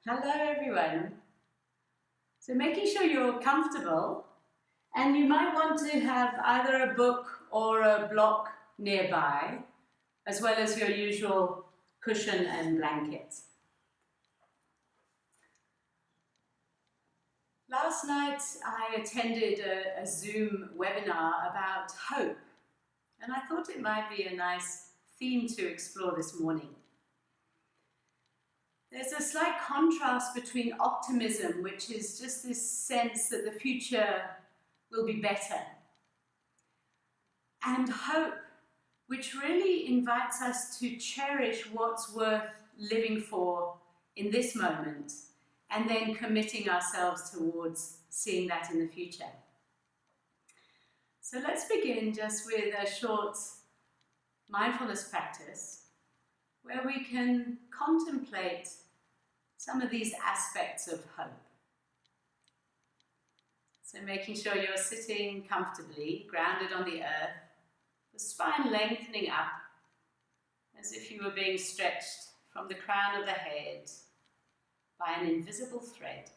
Hello everyone. So making sure you're comfortable, and you might want to have either a book or a block nearby, as well as your usual cushion and blanket. Last night I attended a Zoom webinar about hope, and I thought it might be a nice theme to explore this morning. There's a slight contrast between optimism, which is just this sense that the future will be better, and hope, which really invites us to cherish what's worth living for in this moment, and then committing ourselves towards seeing that in the future. So let's begin just with a short mindfulness practice where we can contemplate some of these aspects of hope. So making sure you're sitting comfortably, grounded on the earth, the spine lengthening up as if you were being stretched from the crown of the head by an invisible thread.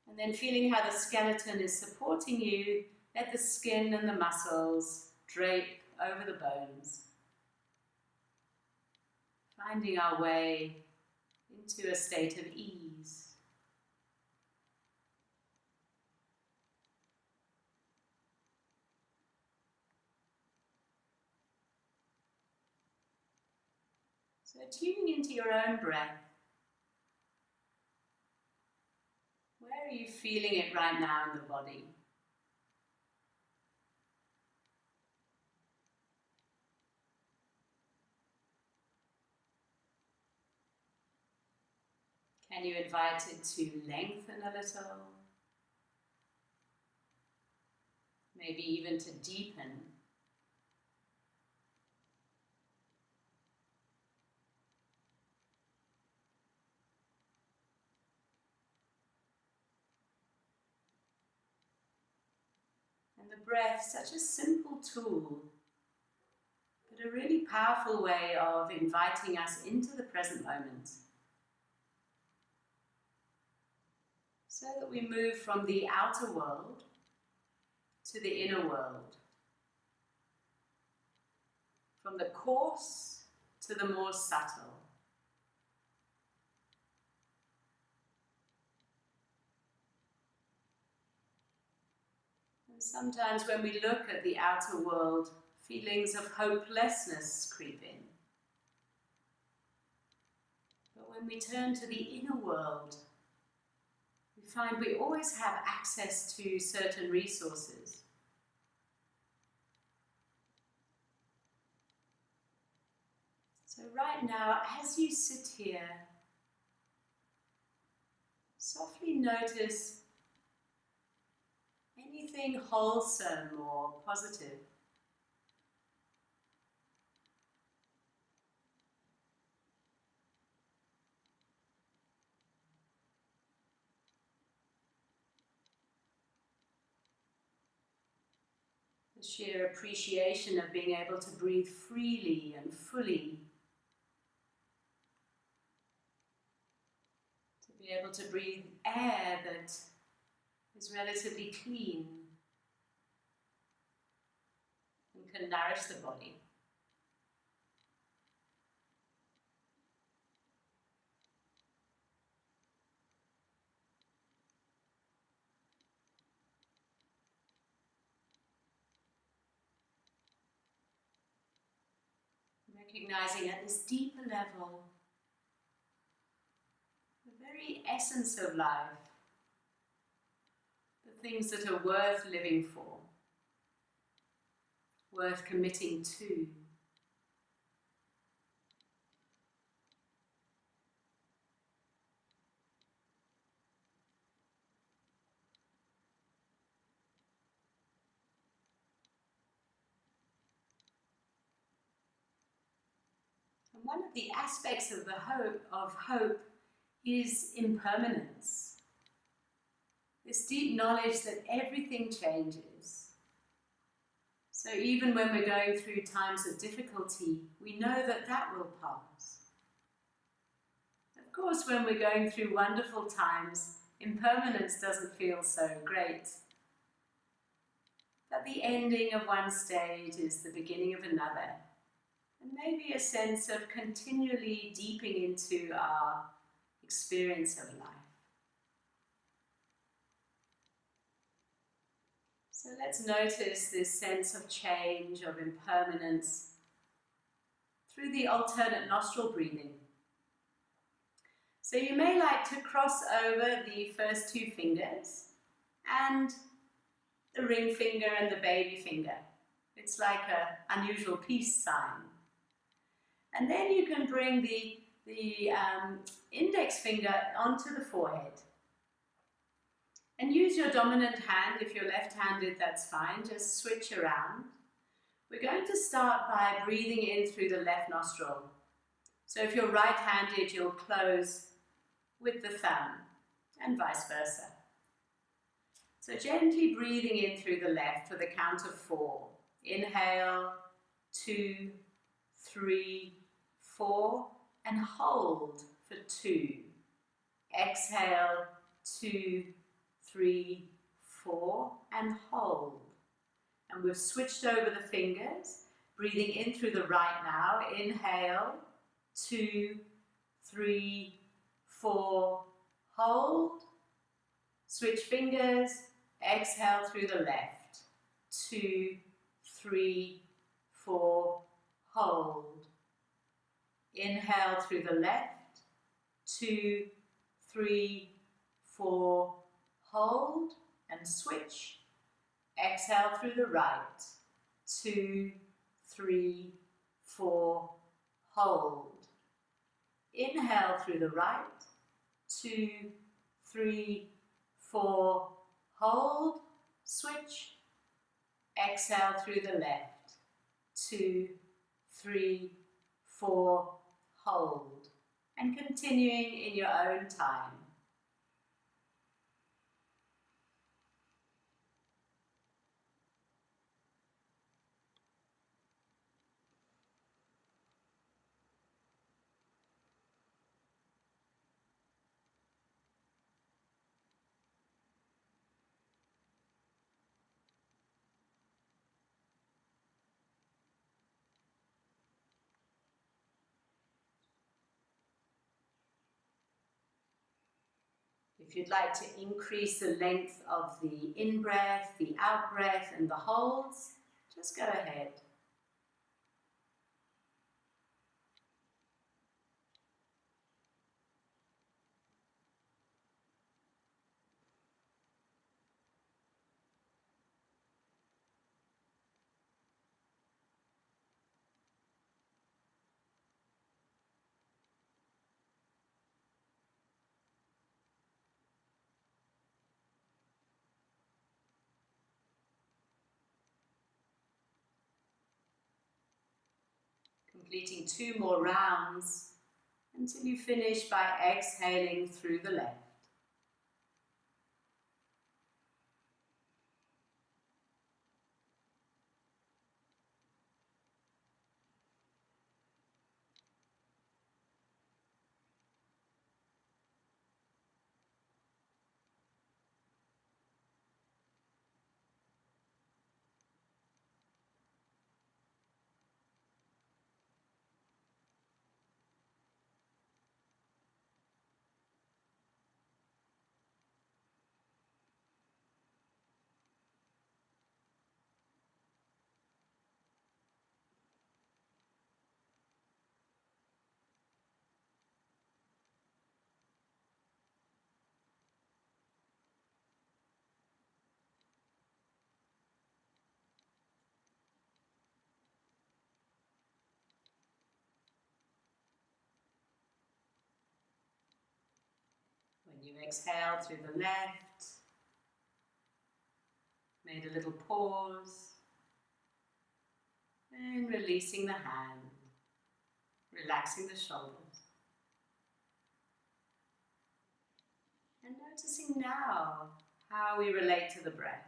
And then feeling how the skeleton is supporting you, let the skin and the muscles drape over the bones. Finding our way into a state of ease. So tuning into your own breath. Where are you feeling it right now in the body? Can you invite it to lengthen a little? Maybe even to deepen. And the breath, such a simple tool, but a really powerful way of inviting us into the present moment. So that we move from the outer world to the inner world. From the coarse to the more subtle. And sometimes when we look at the outer world, feelings of hopelessness creep in. But when we turn to the inner world, we find we always have access to certain resources. So right now, as you sit here, softly notice anything wholesome or positive. The sheer appreciation of being able to breathe freely and fully. To be able to breathe air that is relatively clean and can nourish the body. Recognizing at this deeper level the very essence of life, the things that are worth living for, worth committing to. And one of the aspects of hope is impermanence. This deep knowledge that everything changes. So even when we're going through times of difficulty, we know that that will pass. course, when we're going through wonderful times, impermanence doesn't feel so great. But the ending of one stage is the beginning of another. And maybe a sense of continually deeping into our experience of life. So let's notice this sense of change, of impermanence, through the alternate nostril breathing. So you may like to cross over the first two fingers and the ring finger and the baby finger. It's like an unusual peace sign. And then you can bring the index finger onto the forehead. And use your dominant hand. If you're left-handed, that's fine. Just switch around. We're going to start by breathing in through the left nostril. So if you're right-handed, you'll close with the thumb, and vice versa. So gently breathing in through the left for the count of 4. Inhale, 2, 3, 4, and hold for 2. Exhale, 2, 3, 4, and hold. And we've switched over the fingers, breathing in through the right now. Inhale, 2, 3, 4, hold. Switch fingers, exhale through the left. 2, 3, 4, hold. Inhale through the left. 2, 3, 4, hold, and switch. Exhale through the right. 2, 3, 4, hold. Inhale through the right. 2, 3, 4, hold, switch. Exhale through the left. 2, 3, 4, hold. And continuing in your own time. If you'd like to increase the length of the in-breath, the out-breath, and the holds, just go ahead. Completing 2 more rounds until you finish by exhaling through the left. When you exhale through the left, made a little pause, and releasing the hand, relaxing the shoulders. And noticing now how we relate to the breath.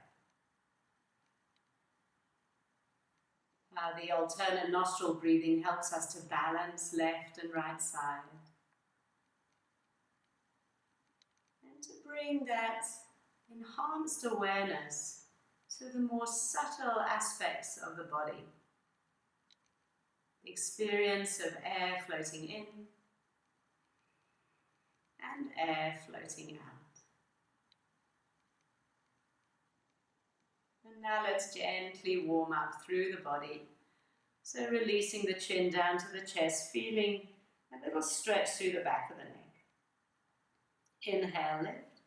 How the alternate nostril breathing helps us to balance left and right side. bring that enhanced awareness to the more subtle aspects of the body. The experience of air floating in and air floating out. And now let's gently warm up through the body. So releasing the chin down to the chest, feeling a little stretch through the back of the neck. Inhale, lift.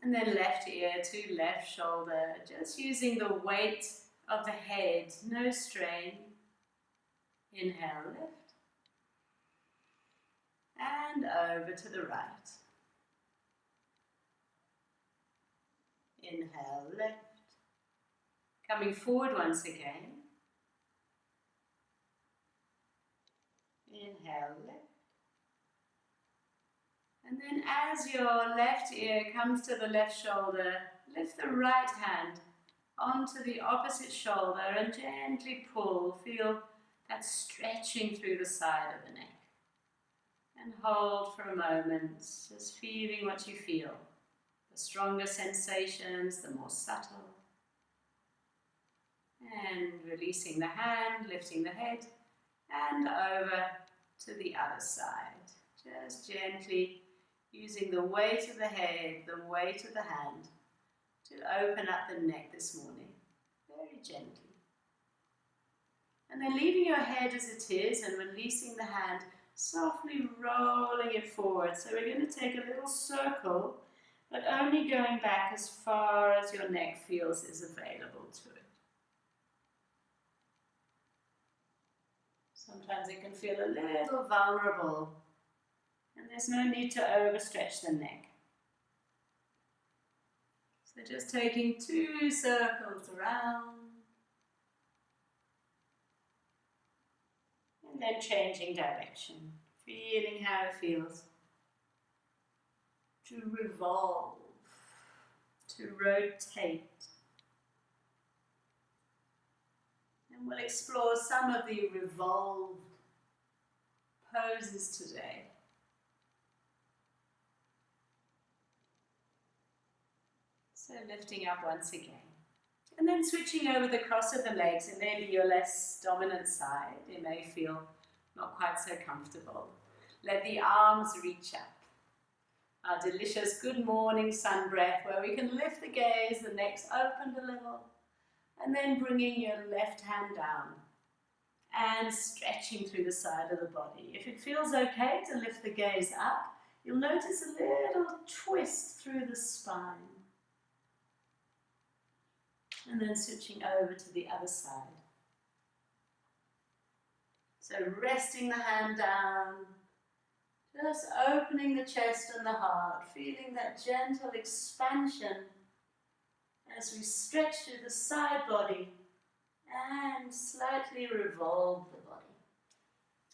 And then left ear to left shoulder, just using the weight of the head, no strain. Inhale, lift. And over to the right. Inhale, lift. Coming forward once again. Inhale, lift. And then as your left ear comes to the left shoulder, lift the right hand onto the opposite shoulder and gently pull. Feel that stretching through the side of the neck. And hold for a moment, just feeling what you feel. The stronger sensations, the more subtle. And releasing the hand, lifting the head, and over to the other side. Just gently using the weight of the head, the weight of the hand, to open up the neck this morning, very gently. And then leaving your head as it is and releasing the hand, softly rolling it forward. So we're going to take a little circle, but only going back as far as your neck feels is available to it. Sometimes it can feel a little vulnerable, and there's no need to overstretch the neck. So just taking 2 circles around, and then changing direction, feeling how it feels to revolve, to rotate. And we'll explore some of the revolved poses today. So lifting up once again. And then switching over the cross of the legs. It may be your less dominant side. It may feel not quite so comfortable. Let the arms reach up. Our delicious good morning sun breath, where we can lift the gaze, the neck's opened a little, and then bringing your left hand down and stretching through the side of the body. If it feels okay to lift the gaze up, you'll notice a little twist through the spine. And then switching over to the other side. So resting the hand down, just opening the chest and the heart, feeling that gentle expansion as we stretch through the side body and slightly revolve the body.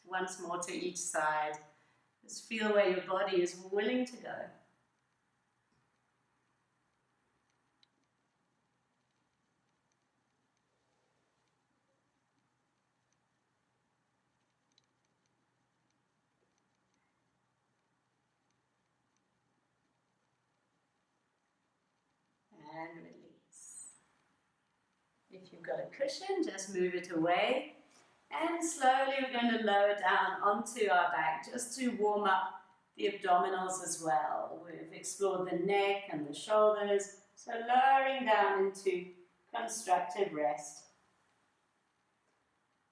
Once more to each side. Just feel where your body is willing to go. And release. If you've got a cushion, just move it away. And slowly we're going to lower down onto our back just to warm up the abdominals as well. We've explored the neck and the shoulders, so lowering down into constructive rest.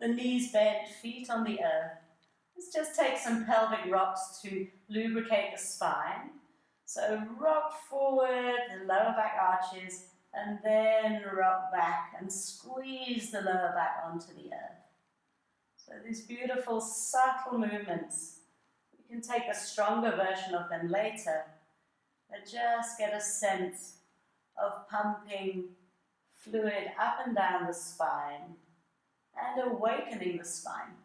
The knees bent, feet on the earth. Let's just take some pelvic rocks to lubricate the spine. So rock forward, the lower back arches, and then rock back and squeeze the lower back onto the earth. So these beautiful subtle movements, we can take a stronger version of them later, but just get a sense of pumping fluid up and down the spine and awakening the spine.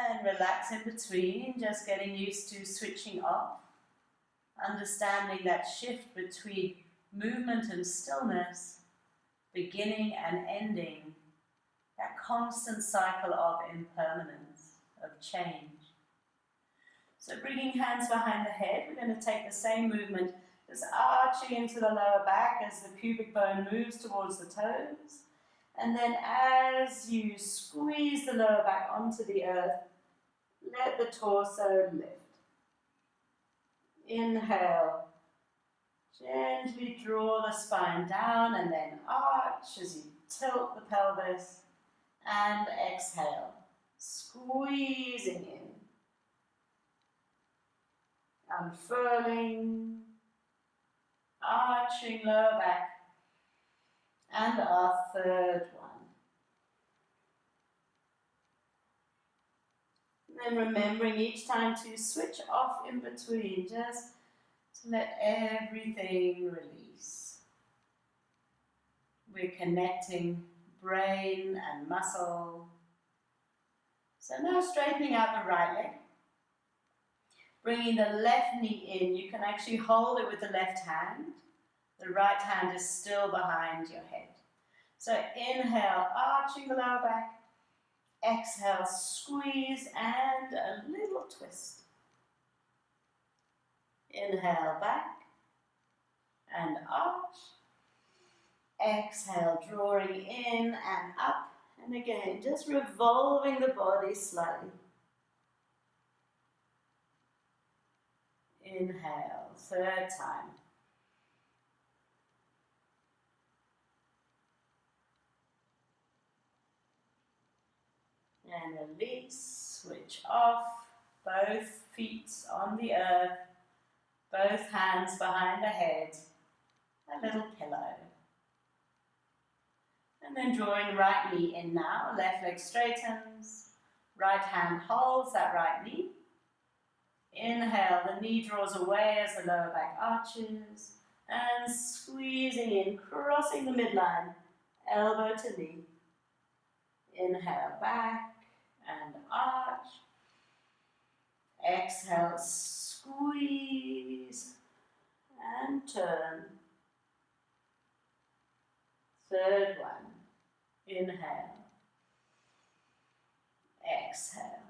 And relax in between, just getting used to switching off, understanding that shift between movement and stillness, beginning and ending that constant cycle of impermanence, of change. So bringing hands behind the head, we're going to take the same movement, just arching into the lower back as the pubic bone moves towards the toes. And then as you squeeze the lower back onto the earth, let the torso lift. Inhale. Gently draw the spine down and then arch as you tilt the pelvis. And exhale. Squeezing in. Unfurling. Arching lower back. And our third one. And then remembering each time to switch off in between, just to let everything release. We're connecting brain and muscle. So now straightening out the right leg. Bringing the left knee in, you can actually hold it with the left hand. The right hand is still behind your head. So inhale, arching the lower back. Exhale, squeeze and a little twist. Inhale, back and arch. Exhale, drawing in and up. And again, just revolving the body slightly. Inhale, third time. And release, switch off, both feet on the earth, both hands behind the head, a little pillow. And then drawing right knee in now, left leg straightens, right hand holds that right knee. Inhale, the knee draws away as the lower back arches, and squeezing in, crossing the midline, elbow to knee. Inhale, back and arch. Exhale, squeeze and turn. Third one. Inhale. Exhale.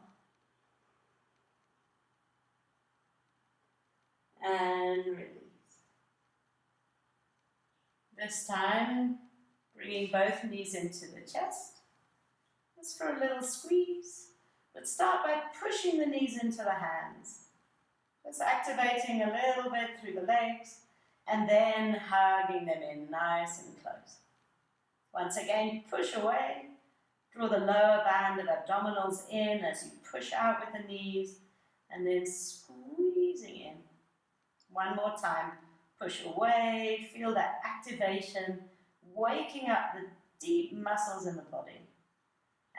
And release. This time, bringing both knees into the chest. Just for a little squeeze. But start by pushing the knees into the hands. Just activating a little bit through the legs and then hugging them in nice and close. Once again, push away. Draw the lower band of abdominals in as you push out with the knees and then squeezing in. One more time. Push away. Feel that activation, waking up the deep muscles in the body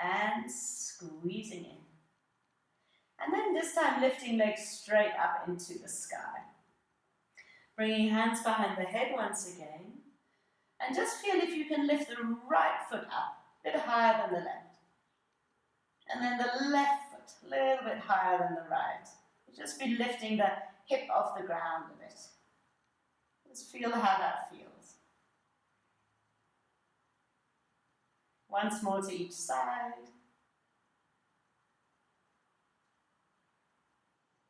and squeezing in. And then this time lifting legs straight up into the sky. Bringing hands behind the head once again. And just feel if you can lift the right foot up, a bit higher than the left. And then the left foot, a little bit higher than the right. Just be lifting the hip off the ground a bit. Just feel how that feels. Once more to each side.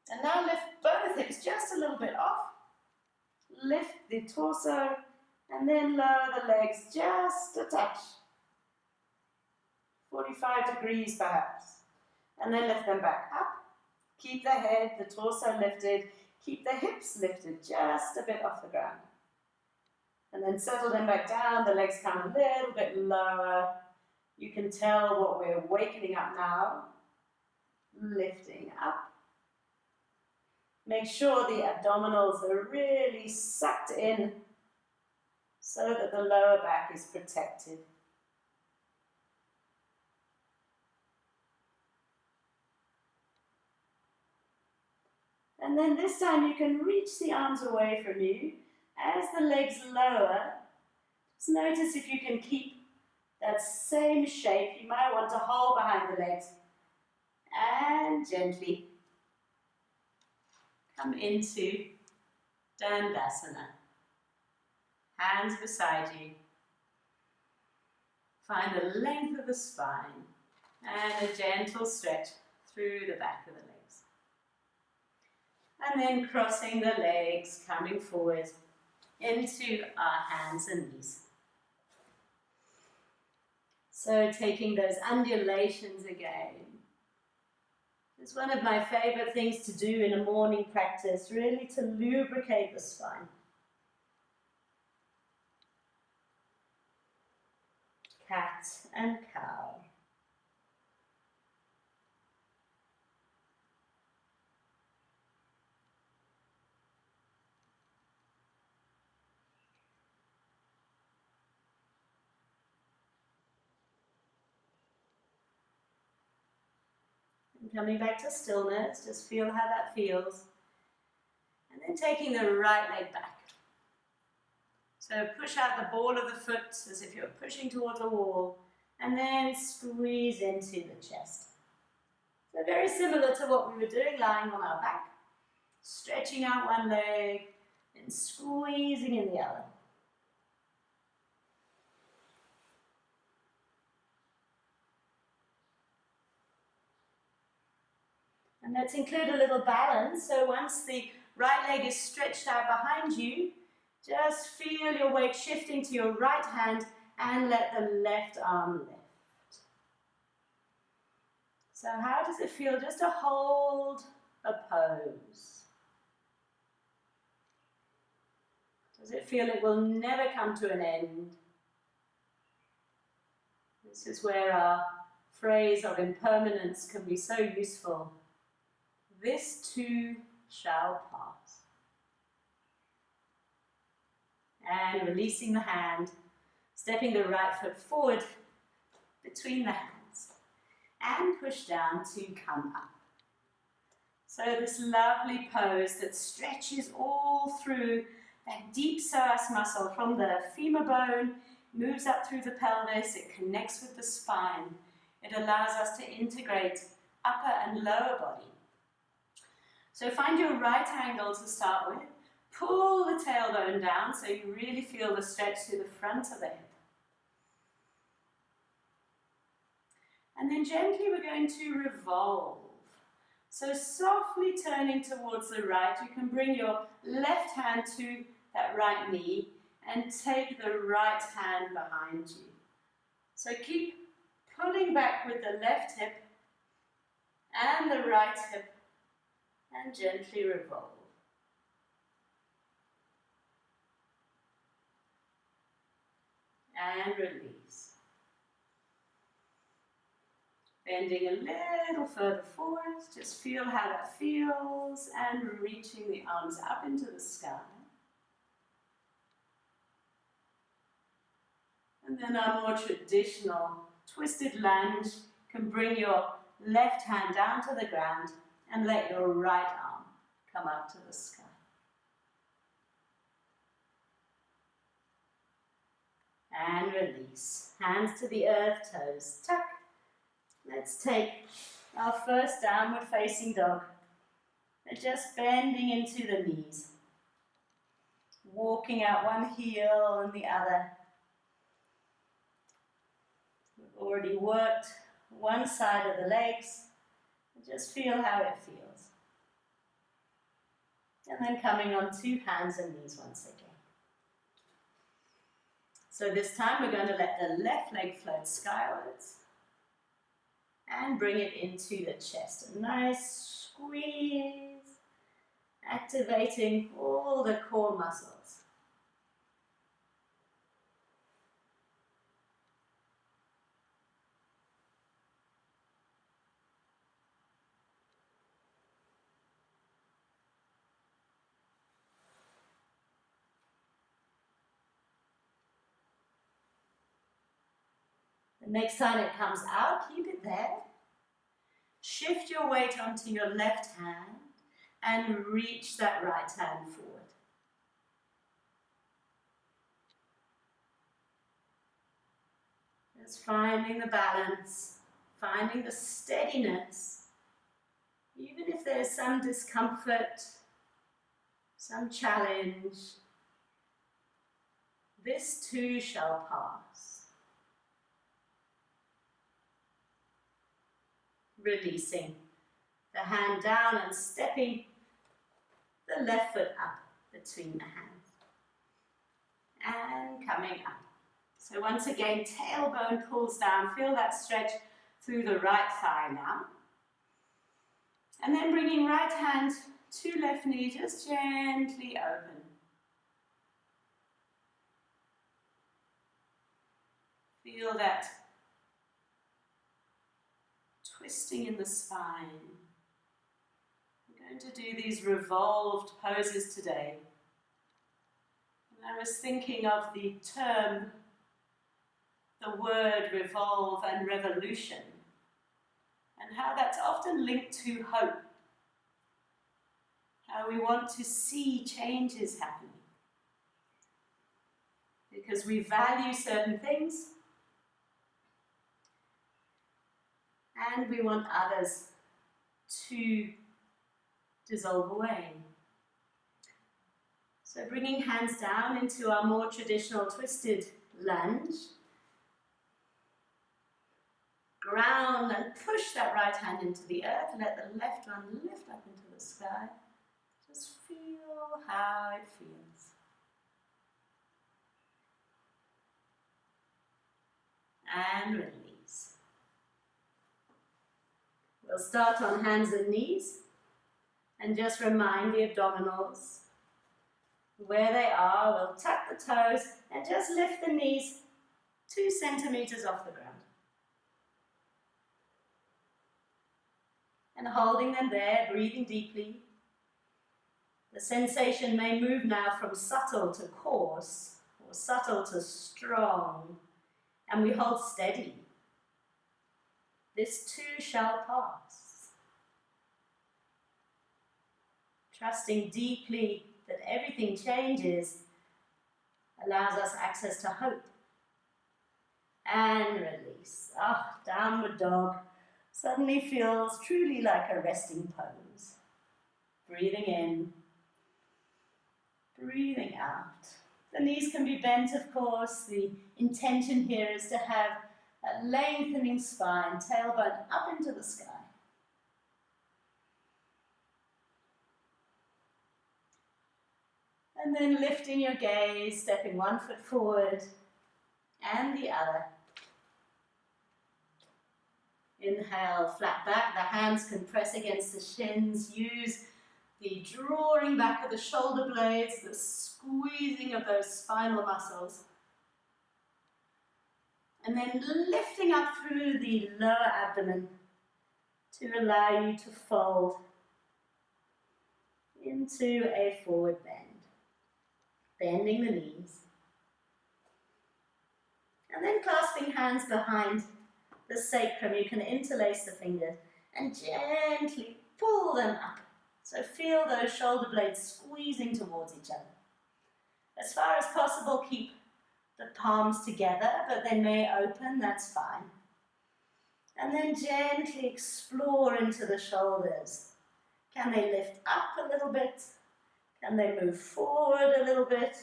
And now lift both hips just a little bit off. Lift the torso and then lower the legs just a touch. 45 degrees perhaps. And then lift them back up. Keep the head, the torso lifted. Keep the hips lifted just a bit off the ground. And then settle them back down. The legs come a little bit lower. You can tell what we're awakening up now. Lifting up. Make sure the abdominals are really sucked in so that the lower back is protected. And then this time you can reach the arms away from you. As the legs lower, just notice if you can keep that same shape. You might want to hold behind the legs and gently come into Dandasana. Hands beside you. Find the length of the spine and a gentle stretch through the back of the legs. And then crossing the legs, coming forward into our hands and knees. So taking those undulations again. It's one of my favorite things to do in a morning practice, really to lubricate the spine. Cat and cow. And coming back to stillness, just feel how that feels. And then taking the right leg back. So push out the ball of the foot as if you're pushing towards a wall, and then squeeze into the chest. So very similar to what we were doing lying on our back. Stretching out one leg and squeezing in the other. And let's include a little balance. So once the right leg is stretched out behind you, just feel your weight shifting to your right hand and let the left arm lift. So how does it feel just to hold a pose? Does it feel it will never come to an end? This is where our phrase of impermanence can be so useful. This too shall pass. And releasing the hand, stepping the right foot forward between the hands and push down to come up. So this lovely pose that stretches all through that deep psoas muscle from the femur bone, moves up through the pelvis, it connects with the spine. It allows us to integrate upper and lower body. So find your right angle to start with. Pull the tailbone down so you really feel the stretch through the front of the hip. And then gently we're going to revolve. So softly turning towards the right, you can bring your left hand to that right knee and take the right hand behind you. So keep pulling back with the left hip and the right hip and gently revolve. And release. Bending a little further forward, just feel how that feels and reaching the arms up into the sky. And then our more traditional twisted lunge can bring your left hand down to the ground and let your right arm come up to the sky. And release. Hands to the earth, toes tuck. Let's take our first downward facing dog. And just bending into the knees. Walking out one heel and the other. We've already worked one side of the legs. Just feel how it feels. And then coming on two hands and knees once again. So this time we're going to let the left leg float skywards and bring it into the chest. A nice squeeze, activating all the core muscles. The next time it comes out, keep it there. Shift your weight onto your left hand and reach that right hand forward. Just finding the balance, finding the steadiness. Even if there's some discomfort, some challenge, this too shall pass. Releasing the hand down and stepping the left foot up between the hands. And coming up. So once again, tailbone pulls down. Feel that stretch through the right thigh now. And then bringing right hand to left knee, just gently open. Feel that twisting in the spine. We're going to do these revolved poses today. And I was thinking of the term, the word revolve and revolution, and how that's often linked to hope. How we want to see changes happening. Because we value certain things, and we want others to dissolve away. So bringing hands down into our more traditional twisted lunge. Ground and push that right hand into the earth. Let the left one lift up into the sky. Just feel how it feels. And release. We'll start on hands and knees. And just remind the abdominals where they are. We'll tuck the toes and just lift the knees 2 centimeters off the ground. And holding them there, breathing deeply. The sensation may move now from subtle to coarse, or subtle to strong, and we hold steady. This too shall pass. Trusting deeply that everything changes allows us access to hope. And release. Downward dog suddenly feels truly like a resting pose. Breathing in, breathing out. The knees can be bent, of course. The intention here is to have a lengthening spine, tailbone up into the sky. And then lifting your gaze, stepping 1 foot forward and the other. Inhale, flat back. The hands can press against the shins. Use the drawing back of the shoulder blades, the squeezing of those spinal muscles. And then lifting up through the lower abdomen to allow you to fold into a forward bend. Bending the knees. And then clasping hands behind the sacrum, you can interlace the fingers and gently pull them up. So feel those shoulder blades squeezing towards each other. As far as possible, keep the palms together, but they may open, that's fine. And then gently explore into the shoulders. Can they lift up a little bit? Can they move forward a little bit?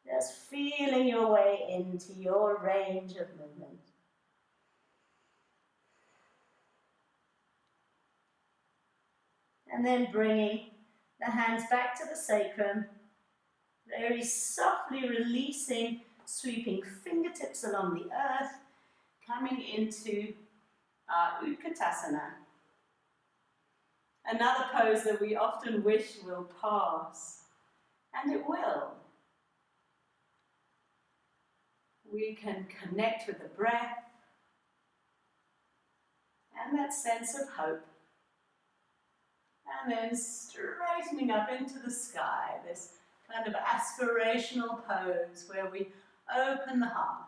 Just feeling your way into your range of movement. And then bringing the hands back to the sacrum, very softly releasing, sweeping fingertips along the earth, coming into our Utkatasana. Another pose that we often wish will pass, and it will. We can connect with the breath and that sense of hope. And then straightening up into the sky, this kind of aspirational pose where we open the heart.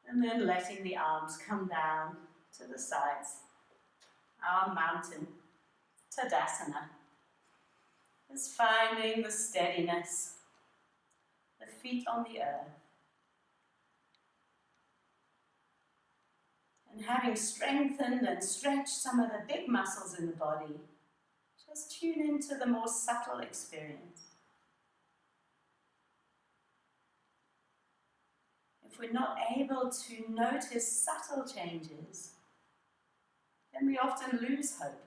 And then letting the arms come down to the sides. Our mountain, Tadasana. Just finding the steadiness, the feet on the earth. And having strengthened and stretched some of the big muscles in the body, just tune into the more subtle experience. If we're not able to notice subtle changes, then we often lose hope.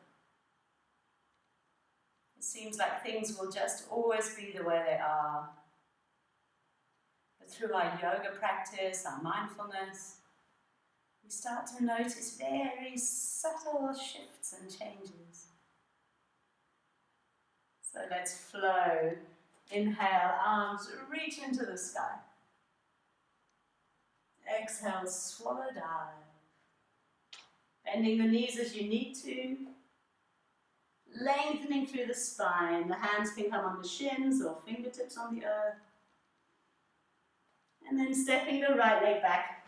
It seems like things will just always be the way they are. But through our yoga practice, our mindfulness, we start to notice very subtle shifts and changes. So let's flow. Inhale, arms reach into the sky. Exhale, swallow dive. Bending the knees as you need to. Lengthening through the spine. The hands can come on the shins or fingertips on the earth. And then stepping the right leg back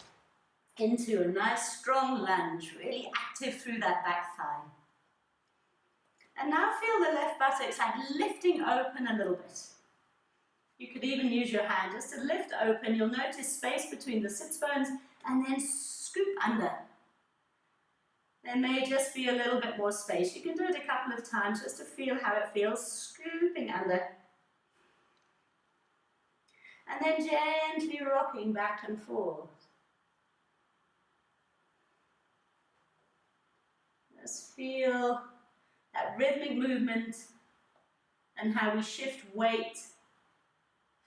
into a nice strong lunge, really active through that back thigh. And now feel the left buttocks like lifting open a little bit. You could even use your hand just to lift open. You'll notice space between the sits bones and then scoop under. There may just be a little bit more space. You can do it a couple of times just to feel how it feels, scooping under. And then gently rocking back and forth. Just feel that rhythmic movement and how we shift weight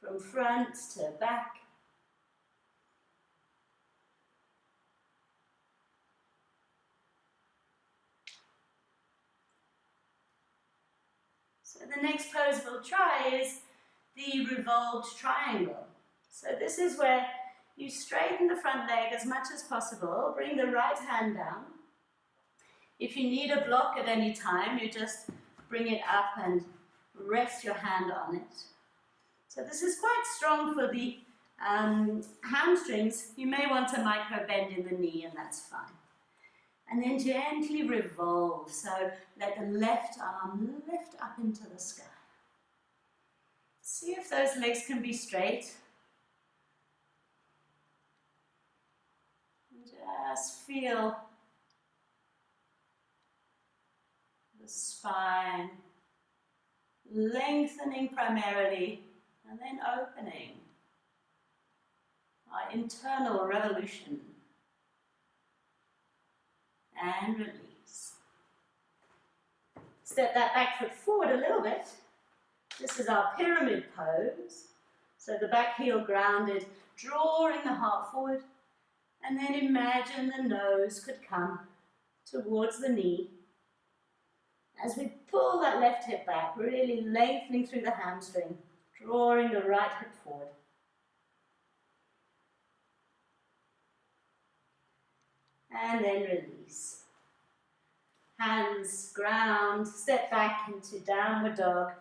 from front to back. So the next pose we'll try is the revolved triangle. So this is where you straighten the front leg as much as possible, bring the right hand down. If you need a block at any time, you just bring it up and rest your hand on it. So this is quite strong for the hamstrings. You may want a micro bend in the knee, and that's fine. And then gently revolve. So let the left arm lift up into the sky. See if those legs can be straight. And just feel the spine lengthening primarily and then opening. Our internal revolution. And release. Step that back foot forward a little bit. This is our pyramid pose. So the back heel grounded, drawing the heart forward, and then imagine the nose could come towards the knee. As we pull that left hip back, really lengthening through the hamstring, drawing the right hip forward. And then release. Hands ground, step back into downward dog.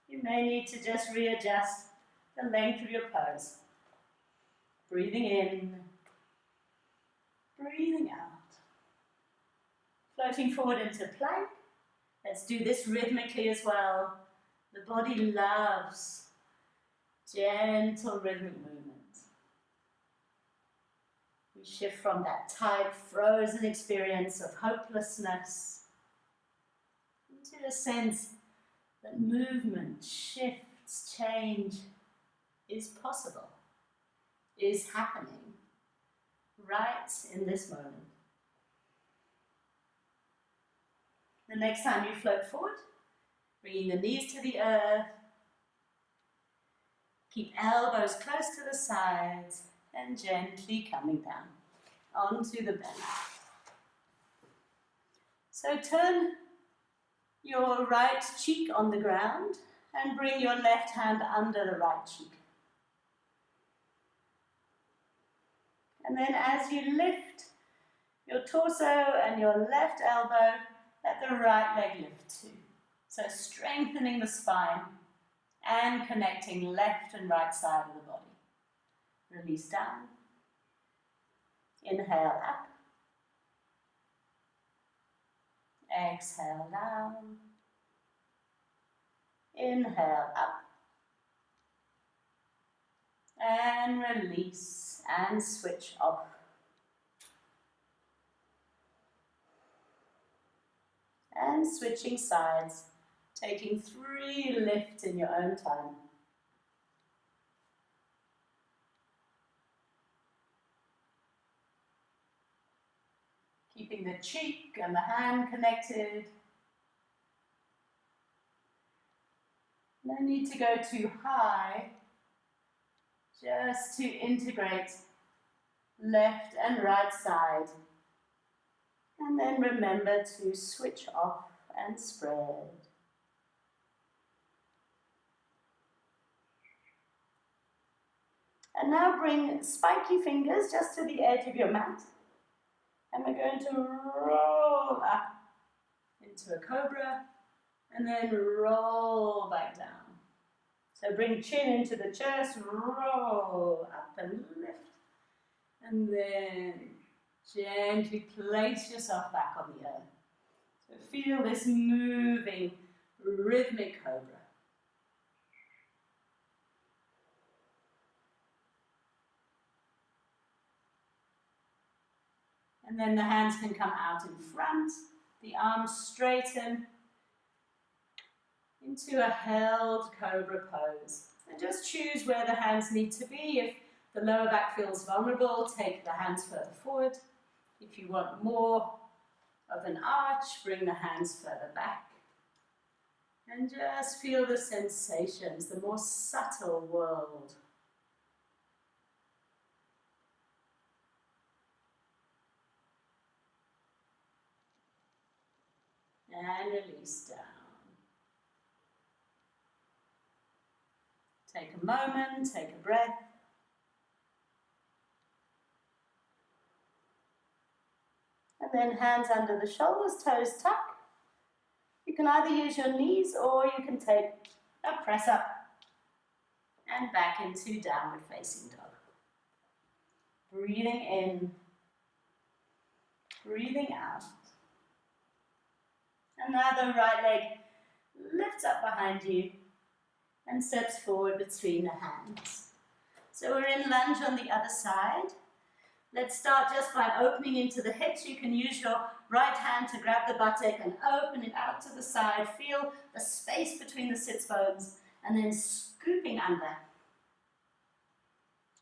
You may need to just readjust the length of your pose. Breathing in, breathing out. Floating forward into plank. Let's do this rhythmically as well. The body loves gentle rhythmic movement. We shift from that tight, frozen experience of hopelessness into a sense that movement, shifts, change is possible, is happening right in this moment. The next time you float forward, bringing the knees to the earth, keep elbows close to the sides, and gently coming down onto the belly. So turn your right cheek on the ground and bring your left hand under the right cheek. And then as you lift your torso and your left elbow, let the right leg lift too. So strengthening the spine and connecting left and right side of the body. Release down. Inhale up. Exhale down. Inhale up. And release and switch off. And switching sides, taking 3 lifts in your own time. keeping the cheek and the hand connected. No need to go too high, just to integrate left and right side. And then remember to switch off and spread. And now bring spiky fingers just to the edge of your mat. And we're going to roll up into a cobra and then roll back down. So bring chin into the chest, roll up and lift. And then gently place yourself back on the earth. So feel this moving, rhythmic cobra. And then the hands can come out in front, the arms straighten into a held cobra pose. And just choose where the hands need to be. If the lower back feels vulnerable, take the hands further forward. If you want more of an arch, bring the hands further back. And just feel the sensations, the more subtle world. And release down. Take a moment, take a breath. And then hands under the shoulders, toes tuck. You can either use your knees or you can take a press up and back into downward facing dog. Breathing in, breathing out. And now the right leg lifts up behind you and steps forward between the hands. So we're in lunge on the other side. Let's start just by opening into the hips. You can use your right hand to grab the buttock and open it out to the side. Feel the space between the sits bones and then scooping under.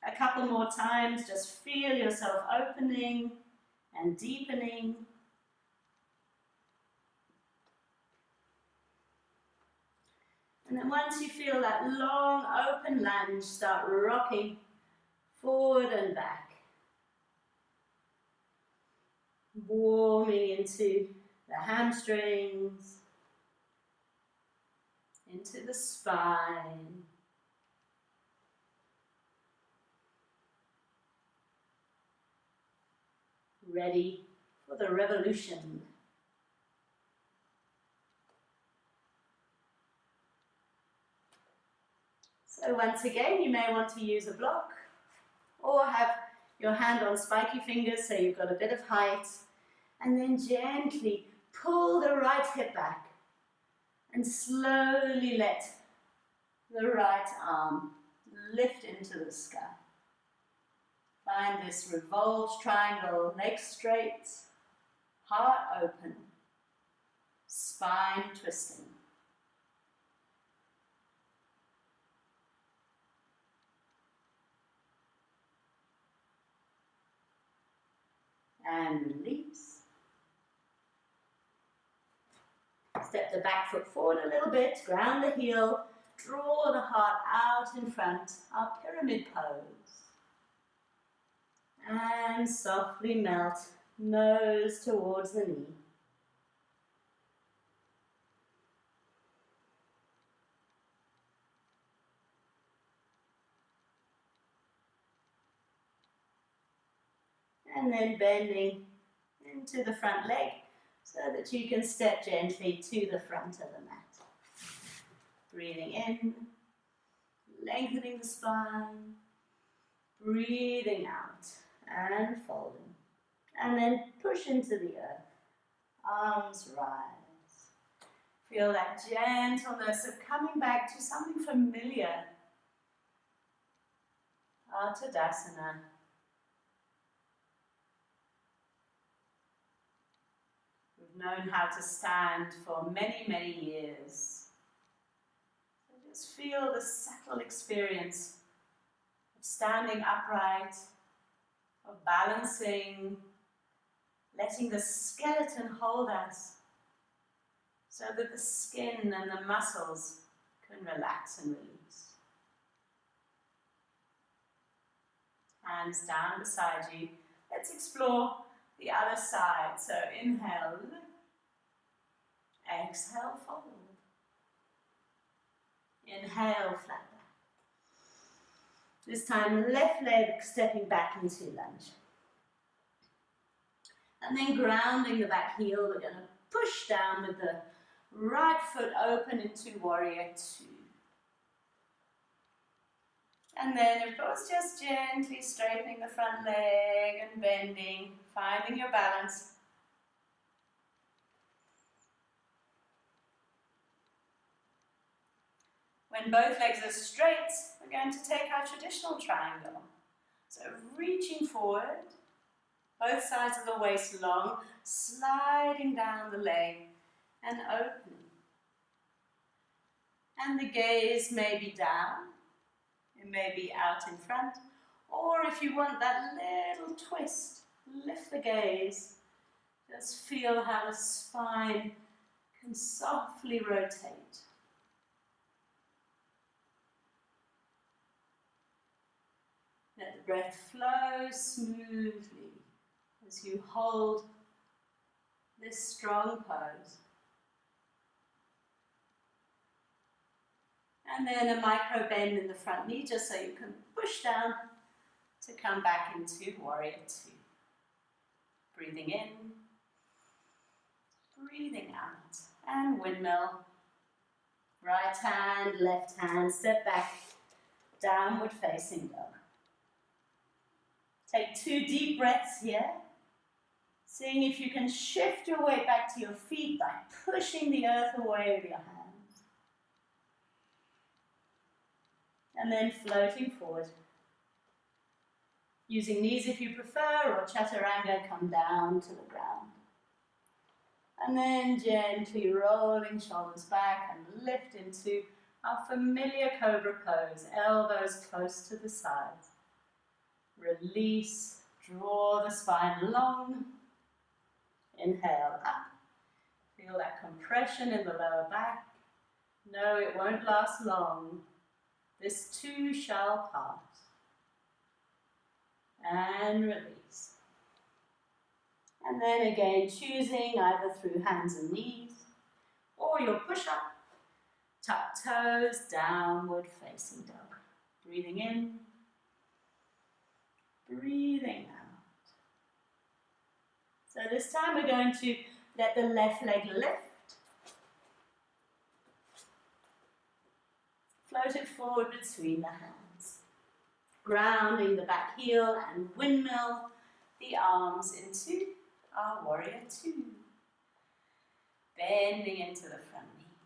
A couple more times, just feel yourself opening and deepening. And then once you feel that long open lunge, start rocking forward and back. Warming into the hamstrings, into the spine. Ready for the revolution. So once again, you may want to use a block or have your hand on spiky fingers so you've got a bit of height, and then gently pull the right hip back and slowly let the right arm lift into the sky. Find this revolved triangle, legs straight, heart open, spine twisting. And release. Step the back foot forward a little bit, ground the heel, draw the heart out in front, our pyramid pose. And softly melt, nose towards the knee. And then bending into the front leg so that you can step gently to the front of the mat. Breathing in, lengthening the spine, breathing out and folding. And then push into the earth, arms rise. Feel that gentleness of coming back to something familiar. Our Tadasana. Known how to stand for many, many years. So just feel the subtle experience of standing upright, of balancing, letting the skeleton hold us so that the skin and the muscles can relax and release. Hands down beside you. Let's explore the other side. So inhale, exhale, fold. Inhale, flat back. This time, left leg stepping back into lunge. And then grounding the back heel, we're going to push down with the right foot open into warrior two. And then, of course, just gently straightening the front leg and bending, finding your balance. When both legs are straight, we're going to take our traditional triangle. So reaching forward, both sides of the waist long, sliding down the leg and opening. And the gaze may be down, it may be out in front, or if you want that little twist, lift the gaze. Just feel how the spine can softly rotate. Let the breath flow smoothly as you hold this strong pose. And then a micro bend in the front knee just so you can push down to come back into warrior two. Breathing in, breathing out, and windmill. Right hand, left hand, step back, downward facing dog. Take 2 deep breaths here, seeing if you can shift your weight back to your feet by pushing the earth away with your hands. And then floating forward. Using knees if you prefer, or chaturanga, come down to the ground. And then gently rolling shoulders back and lift into our familiar cobra pose, elbows close to the sides. Release, draw the spine long. Inhale up. Feel that compression in the lower back. No, it won't last long. This too shall pass. And release. And then again, choosing either through hands and knees or your push-up. Tuck toes, downward facing dog. Breathing in, breathing out. So this time we're going to let the left leg lift. Float it forward between the hands. Grounding the back heel and windmill the arms into our warrior two. Bending into the front knee.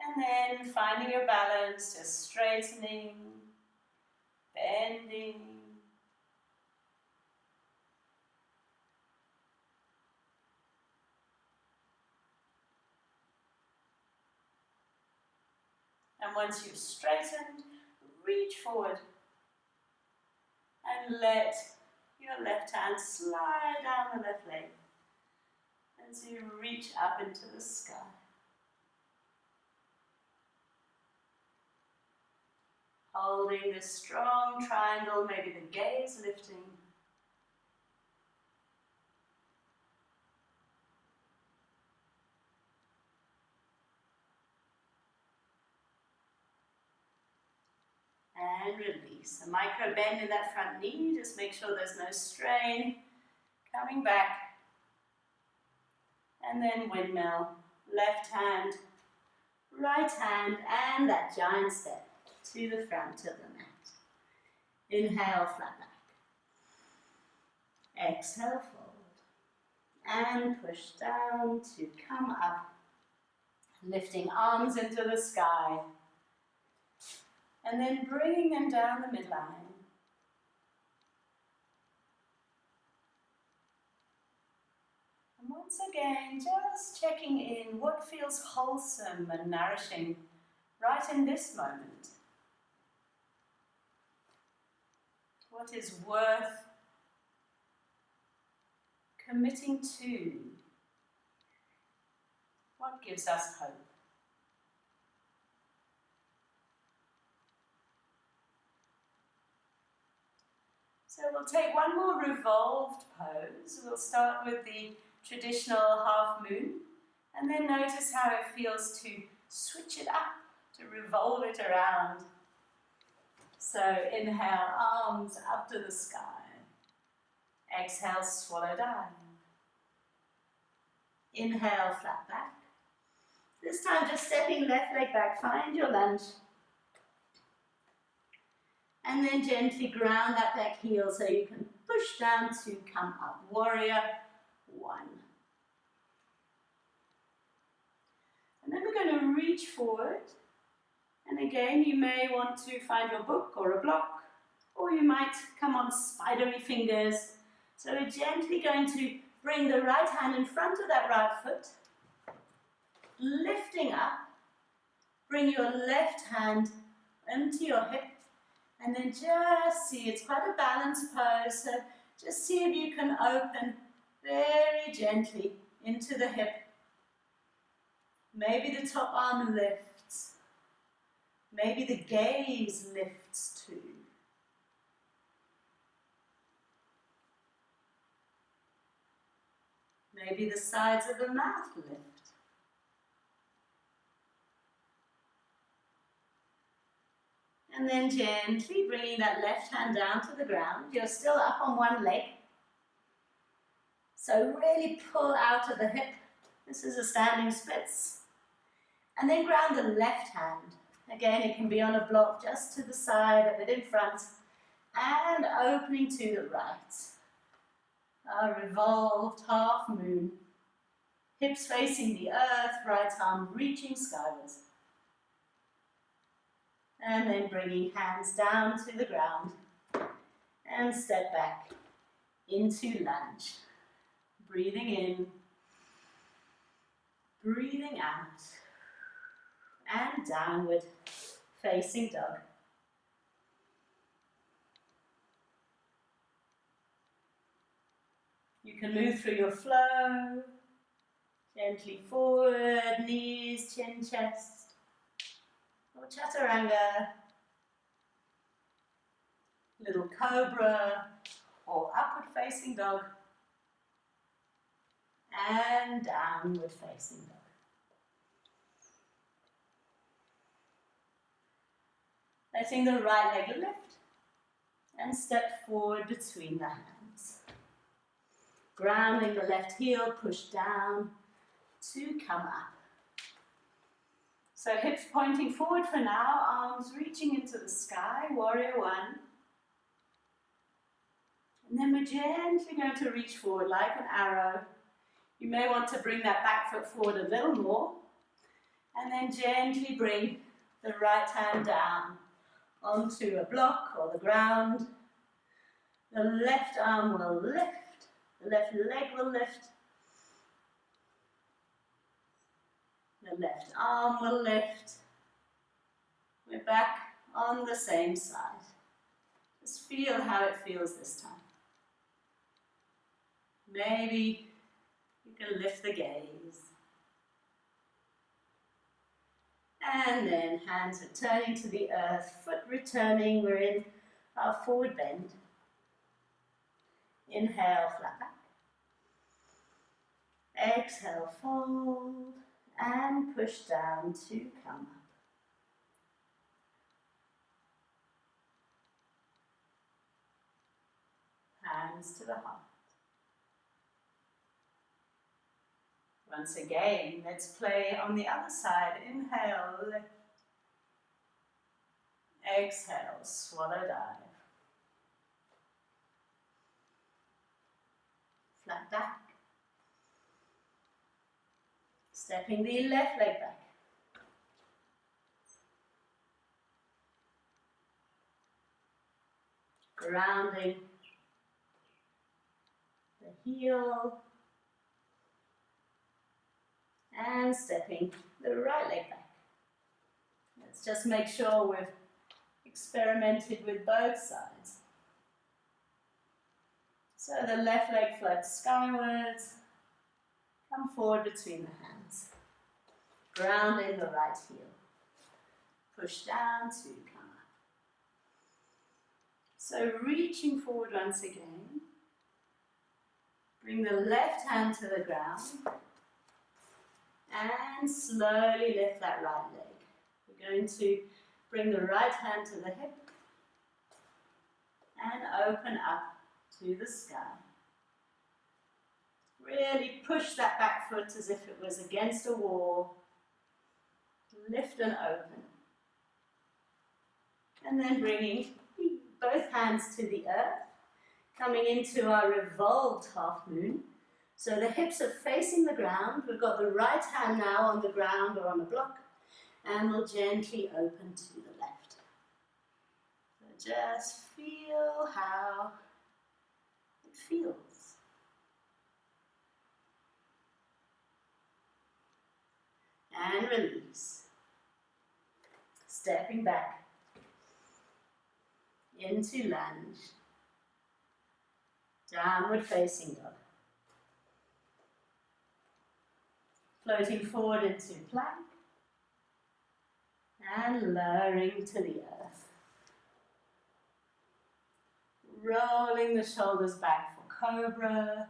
And then finding your balance, just straightening, bending. And once you've straightened, reach forward and let your left hand slide down the left leg as you reach up into the sky. Holding this strong triangle, maybe the gaze lifting. And release. A micro bend in that front knee, just make sure there's no strain. Coming back. And then windmill. Left hand, right hand, and that giant step to the front of the mat. Inhale, flat back. Exhale, fold. And push down to come up. Lifting arms into the sky. And then bringing them down the midline. And once again, just checking in what feels wholesome and nourishing right in this moment. What is worth committing to what gives us hope. So we'll take one more revolved pose. We'll start with the traditional half moon, and then notice how it feels to switch it up, to revolve it around. So inhale, arms up to the sky. Exhale, swallow down. Inhale, flat back. This time just stepping left leg back, find your lunge. And then gently ground that back heel so you can push down to come up. Warrior one. And then we're going to reach forward. And again, you may want to find your book or a block, or you might come on spidery fingers. So we're gently going to bring the right hand in front of that right foot, lifting up. Bring your left hand into your hip, and then just see, it's quite a balanced pose, so just see if you can open very gently into the hip. Maybe the top arm lifts. Maybe the gaze lifts too. Maybe the sides of the mouth lift. And then gently bringing that left hand down to the ground. You're still up on one leg. So really pull out of the hip. This is a standing splits. And then ground the left hand. Again, it can be on a block just to the side, a bit in front. And opening to the right. Our revolved half moon. Hips facing the earth, right arm reaching skyward. And then bringing hands down to the ground. And step back into lunge. Breathing in. Breathing out. And downward facing dog. You can move through your flow, gently forward, knees, chin, chest, or chaturanga, little cobra, or upward facing dog, and downward facing dog. Letting the right leg lift, and step forward between the hands. Grounding the left heel, push down to come up. So hips pointing forward for now, arms reaching into the sky, warrior one. And then we're gently going to reach forward like an arrow. You may want to bring that back foot forward a little more. And then gently bring the right hand down onto a block or the ground. The left arm will lift. The left leg will lift. The left arm will lift. We're back on the same side. Just feel how it feels this time. Maybe you can lift the gaze. And then hands returning to the earth, foot returning, we're in our forward bend. Inhale, flat back. Exhale, fold, and push down to come up. Hands to the heart. Once again, let's play on the other side. Inhale, lift. Exhale, swallow dive. Flat back. Stepping the left leg back. Grounding the heel. And stepping the right leg back. Let's just make sure we've experimented with both sides. So the left leg floats skywards. Come forward between the hands. Grounding the right heel. Push down to come up. So reaching forward once again. Bring the left hand to the ground. And slowly lift that right leg. We're going to bring the right hand to the hip. And open up to the sky. Really push that back foot as if it was against a wall. Lift and open. And then bringing both hands to the earth. Coming into our revolved half moon. So the hips are facing the ground. We've got the right hand now on the ground or on a block. And we'll gently open to the left. So just feel how it feels. And release. Stepping back into lunge. Downward facing dog. Floating forward into plank. And lowering to the earth. Rolling the shoulders back for cobra.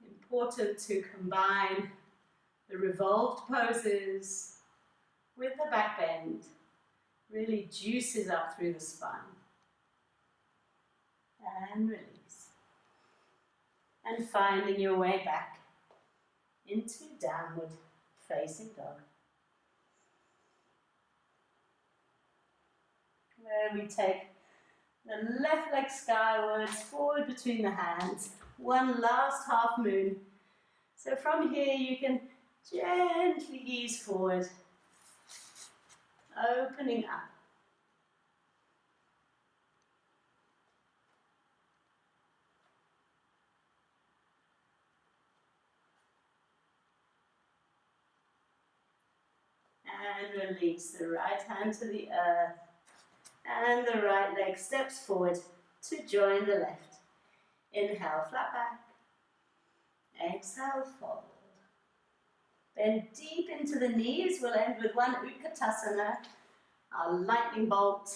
Important to combine the revolved poses with the back bend. Really juices up through the spine. And release. And finding your way back into downward facing dog. Where we take the left leg skywards, forward between the hands. One last half moon. So from here you can gently ease forward, opening up. And release the right hand to the earth. And the right leg steps forward to join the left. Inhale, flat back. Exhale, fold. Bend deep into the knees. We'll end with one Utkatasana, our lightning bolt.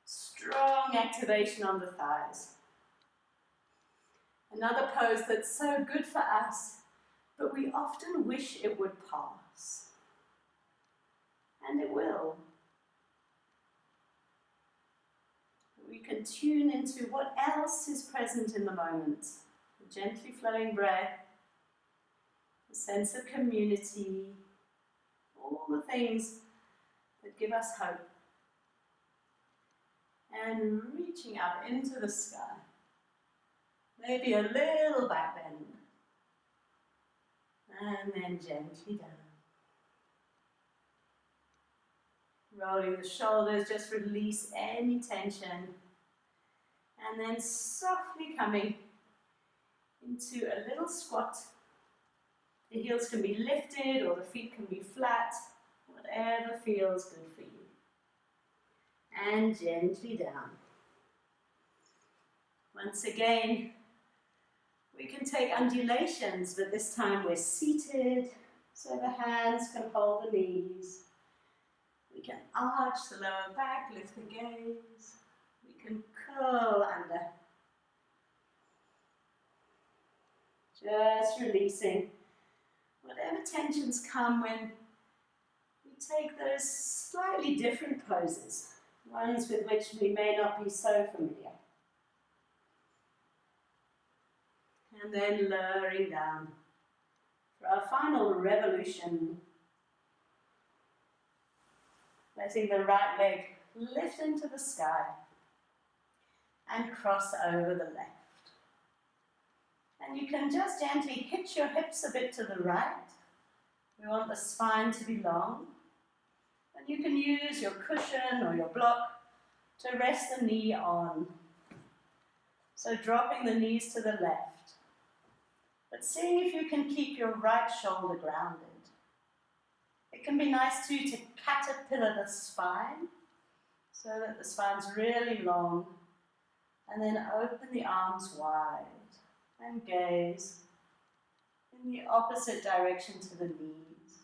Strong activation on the thighs. Another pose that's so good for us, but we often wish it would pass. And it will. We can tune into what else is present in the moment. A gently flowing breath, a sense of community, all the things that give us hope. And reaching up into the sky. Maybe a little back bend. And then gently down. Rolling the shoulders, just release any tension. And then softly coming into a little squat. The heels can be lifted or the feet can be flat, whatever feels good for you. And gently down. Once again, we can take undulations, but this time we're seated, so the hands can hold the knees. We can arch the lower back, lift the gaze. We can curl under. Just releasing whatever tensions come when we take those slightly different poses, ones with which we may not be so familiar. And then lowering down for our final revolution. Letting the right leg lift into the sky and cross over the left. And you can just gently hitch your hips a bit to the right. We want the spine to be long. And you can use your cushion or your block to rest the knee on. So dropping the knees to the left. But seeing if you can keep your right shoulder grounded. It can be nice too to caterpillar the spine so that the spine's really long And then open the arms wide and gaze in the opposite direction to the knees.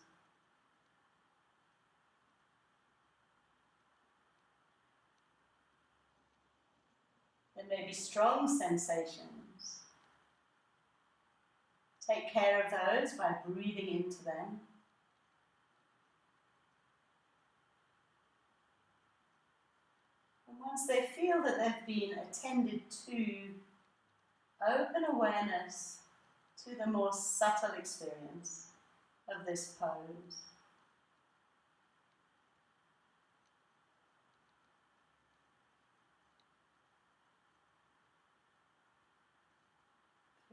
There may be strong sensations. Take care of those by breathing into them. And once they feel that they've been attended to, open awareness to the more subtle experience of this pose.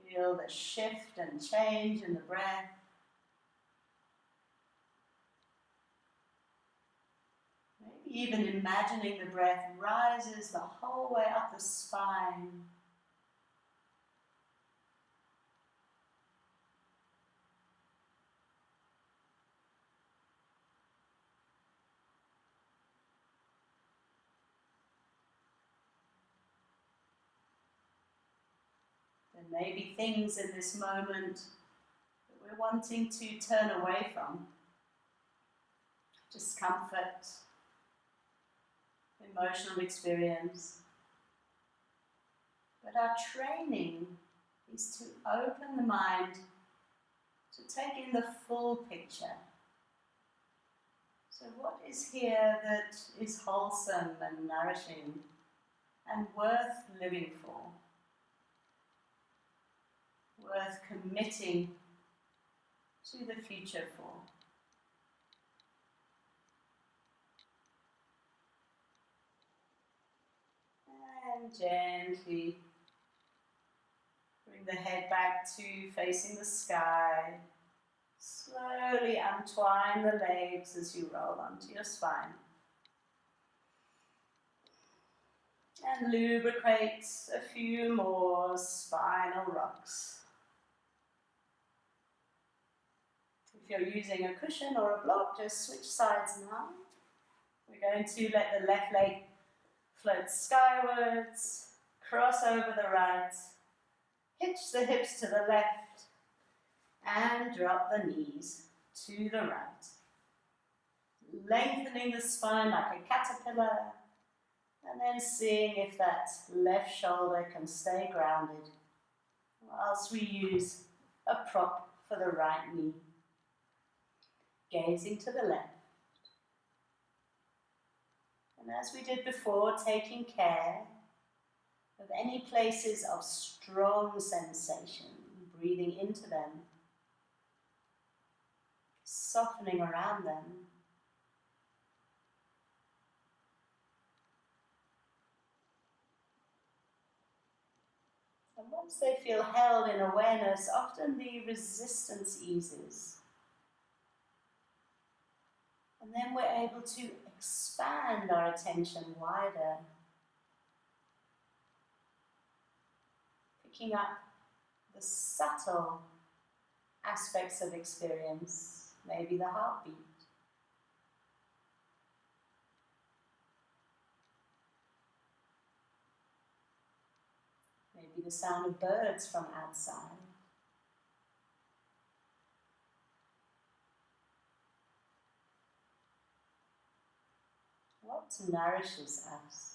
Feel the shift and change in the breath. Maybe even imagining the breath rises the whole way up the spine. There may be things in this moment that we're wanting to turn away from. Discomfort, emotional experience. But our training is to open the mind to take in the full picture. So what is here that is wholesome and nourishing and worth living for? Worth committing to the future for? And gently bring the head back to facing the sky. Slowly untwine the legs as you roll onto your spine. And lubricate a few more spinal rocks. If you're using a cushion or a block, just switch sides now. We're going to let the left leg float skywards, cross over the right, hitch the hips to the left, and drop the knees to the right. Lengthening the spine like a caterpillar, and then seeing if that left shoulder can stay grounded whilst we use a prop for the right knee. Gazing to the left. And as we did before, taking care of any places of strong sensation, breathing into them, softening around them. And once they feel held in awareness, often the resistance eases. And then we're able to expand our attention wider, picking up the subtle aspects of experience, maybe the heartbeat, maybe the sound of birds from outside. What nourishes us?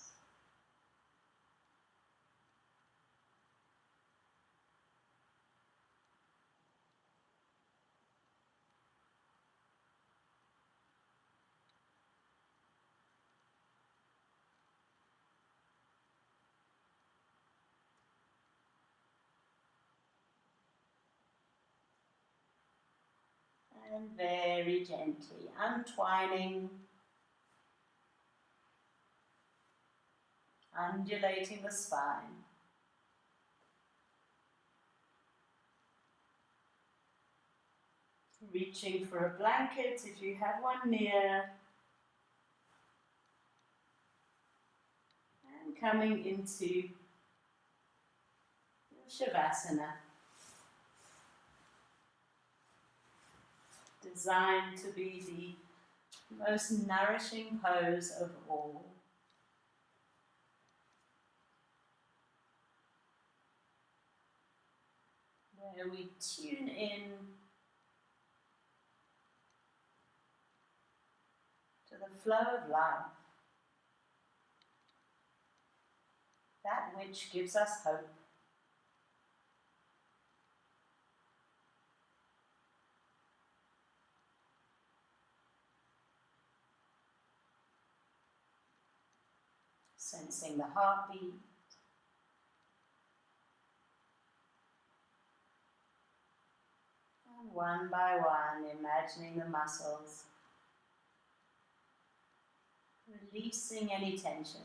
And very gently untwining, undulating the spine. Reaching for a blanket if you have one near. And coming into your Shavasana. Designed to be the most nourishing pose of all. where we tune in to the flow of life, that which gives us hope. Sensing the heartbeat, and one by one imagining the muscles, releasing any tension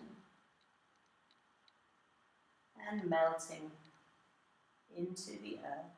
and melting into the earth.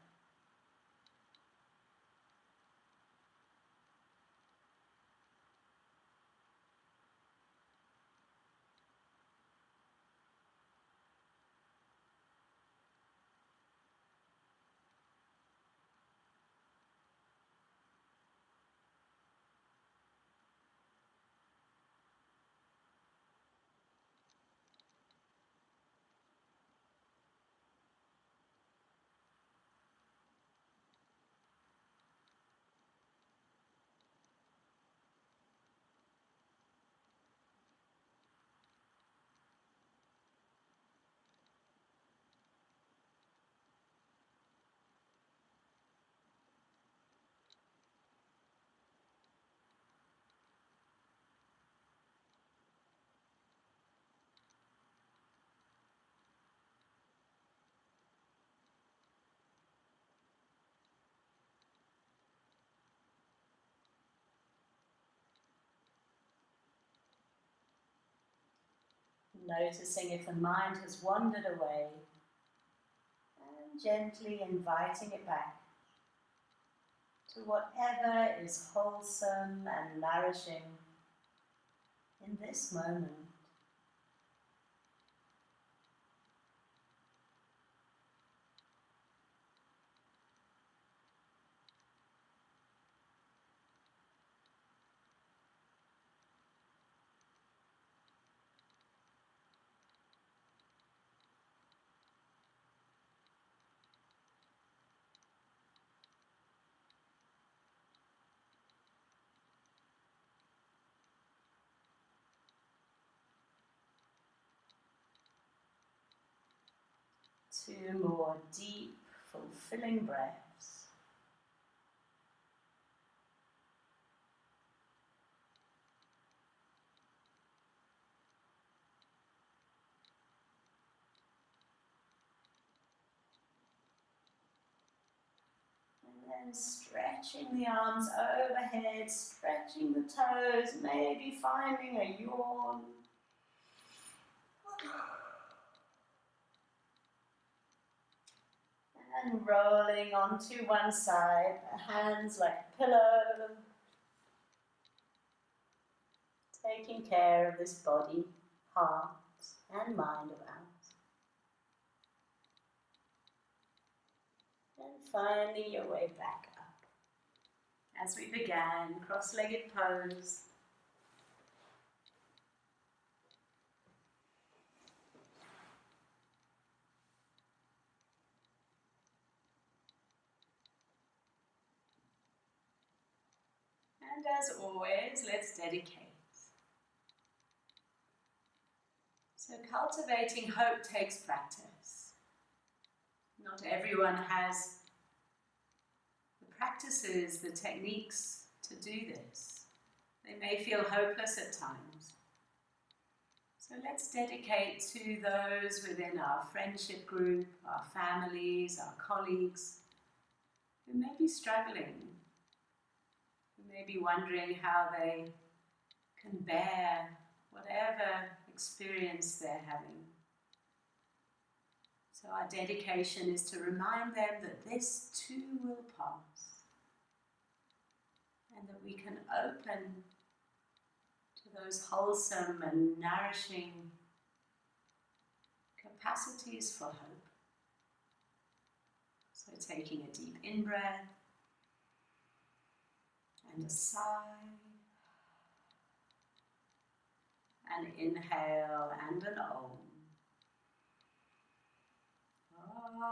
Noticing if the mind has wandered away and gently inviting it back to whatever is wholesome and nourishing in this moment. Two more deep, fulfilling breaths. And then stretching the arms overhead, stretching the toes, maybe finding a yawn. And rolling onto one side, the hands like a pillow, taking care of this body, heart, and mind of ours. And finding your way back up. As we began, cross-legged pose. And as always, let's dedicate. So cultivating hope takes practice. Not everyone has the practices, the techniques to do this. They may feel hopeless at times. So let's dedicate to those within our friendship group, our families, our colleagues, who may be struggling, who may be wondering how they can bear whatever experience they're having. So our dedication is to remind them that this too will pass, and that we can open to those wholesome and nourishing capacities for hope. So taking a deep in-breath and a sigh, an inhale and an om. Imagining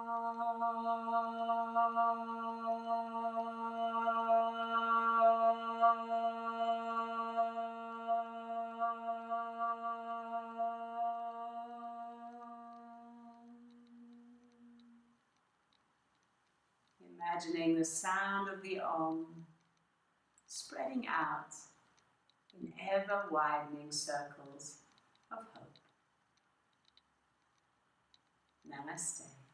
the sound of the Om spreading out in ever-widening circles of hope. Namaste.